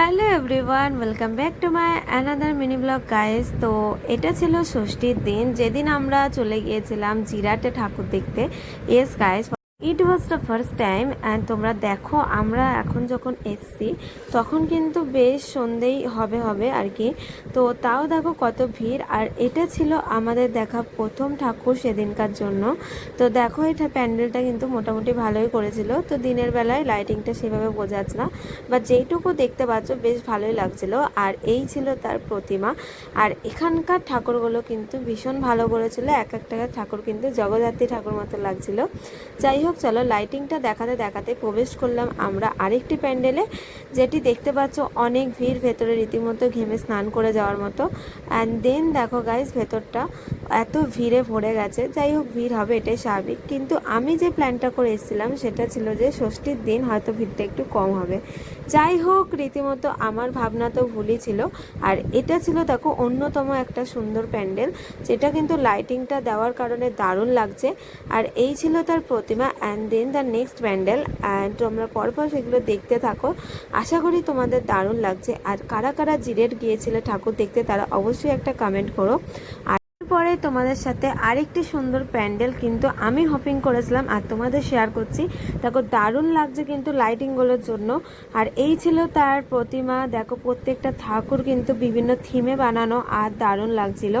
Hello everyone, welcome back to my another mini blog guys. তো এটা ছিল ষষ্ঠীর দিন, যেদিন আমরা চলে গিয়েছিলাম জিরাটে ঠাকুর দেখতে। Yes guys, it was the first time. And তোমরা দেখো, আমরা এখন যখন এসছি তখন কিন্তু বেশ সন্ধেই হবে আর কি। তো তাও দেখো কত ভিড়। আর এটা ছিল আমাদের দেখা প্রথম ঠাকুর সেদিনকার জন্য। তো দেখো, এটা প্যান্ডেলটা কিন্তু মোটামুটি ভালোই করেছিল। তো দিনের বেলায় লাইটিংটা সেভাবে বোঝা যাচ্ছে না, বা যেইটুকু দেখতে পাচ্ছ বেশ ভালোই লাগছিল। আর এই ছিল তার প্রতিমা। আর এখানকার ঠাকুরগুলো কিন্তু ভীষণ ভালো করেছিল, এক একটা ঠাকুর কিন্তু জগদ্ধাত্রী ঠাকুর মতো লাগছিল। যাই হোক, চলো লাইটিংটা দেখাতে দেখাতে প্রবেশ করলাম আমরা আরেকটি প্যান্ডেলে, যেটি দেখতে পাচ্ছ অনেক ভিড়, ভেতরে রীতিমতো ঘেমে স্নান করে যাওয়ার মতো। অ্যান্ড দেন দেখো গাইস, ভেতরটা এত ভিড়ে ভরে গেছে। যাই হোক, ভিড় হবে, এটাই স্বাভাবিক। কিন্তু আমি যে প্ল্যানটা করে এসেছিলাম সেটা ছিল যে ষষ্ঠীর দিন হয়তো ভিড়টা একটু কম হবে। যাই হোক, রীতিমতো আমার ভাবনা তো ভুলই ছিল। আর এটা ছিল দেখো অন্যতম একটা সুন্দর প্যান্ডেল, যেটা কিন্তু লাইটিংটা দেওয়ার কারণে দারুণ লাগছে। আর এই ছিল তার প্রতিমা। And then the next pandal. And তোমরা পরপর সেগুলো দেখতে থাকো, আশা করি তোমাদের দারুণ লাগছে। আর কারা কারা জিরেট গিয়েছিলে ঠাকুর দেখতে তারা অবশ্যই একটা কমেন্ট করো। পরে তোমাদের সাথে আরেকটি সুন্দর প্যান্ডেল কিন্তু আমি হপিং করেছিলাম আর তোমাদের শেয়ার করছি। দেখো দারুণ লাগছে কিন্তু লাইটিংগুলোর জন্য। আর এই ছিল তার প্রতিমা। দেখো প্রত্যেকটা ঠাকুর কিন্তু বিভিন্ন থিমে বানানো, আর দারুণ লাগছিল।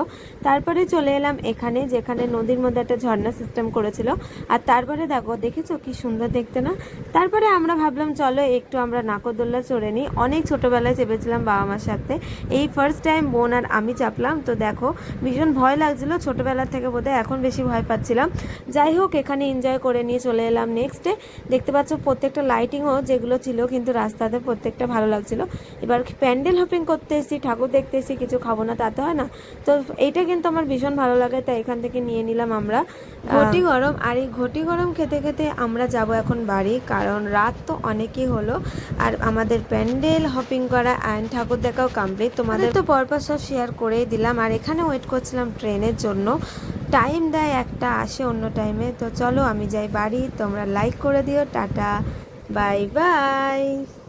তারপরে চলে এলাম এখানে, যেখানে নদীর মধ্যে একটা ঝর্ণা সিস্টেম করেছিল। আর তারপরে দেখো, দেখেছো কি সুন্দর দেখতে না? তারপরে আমরা ভাবলাম চলো একটু আমরা নাকরদোল্লা চড়ে নিই। অনেক ছোটোবেলায় চেপেছিলাম বাবা মার সাথে, এই ফার্স্ট টাইম বোন আর আমি চাপলাম। তো দেখো ভীষণ ভয় লাগছিল ছোটোবেলার থেকে, বোধহয় এখন বেশি ভয় পাচ্ছিলাম। যাই হোক, এখানে এনজয় করে নিয়ে চলে এলাম নেক্সটে। দেখতে পাচ্ছ প্রত্যেকটা লাইটিংও যেগুলো ছিল কিন্তু রাস্তাতে প্রত্যেকটা ভালো লাগছিল। এবার প্যান্ডেল হপিং করতে এসেছি, ঠাকুর দেখতে এসেছি, কিছু খাবো না তাতে হয় না। তো এইটা কিন্তু আমার ভীষণ ভালো লাগে, তাই এখান থেকে নিয়ে নিলাম আমরা ঘটি গরম। আর এই ঘটি গরম খেতে খেতে আমরা যাব এখন বাড়ি, কারণ রাত তো অনেকই হলো। আর আমাদের প্যান্ডেল হপিং করা অ্যান্ড ঠাকুর দেখাও কমপ্লিট। তোমাদের তো পরপর সব শেয়ার করেই দিলাম। আর এখানে ওয়েট করছিলাম ট্রেনের জন্য, টাইম দেয় একটা, আসে অন্য টাইমে। তো চলো আমি যাই বাড়ি, তোমরা লাইক করে দিও। Tata, bye bye.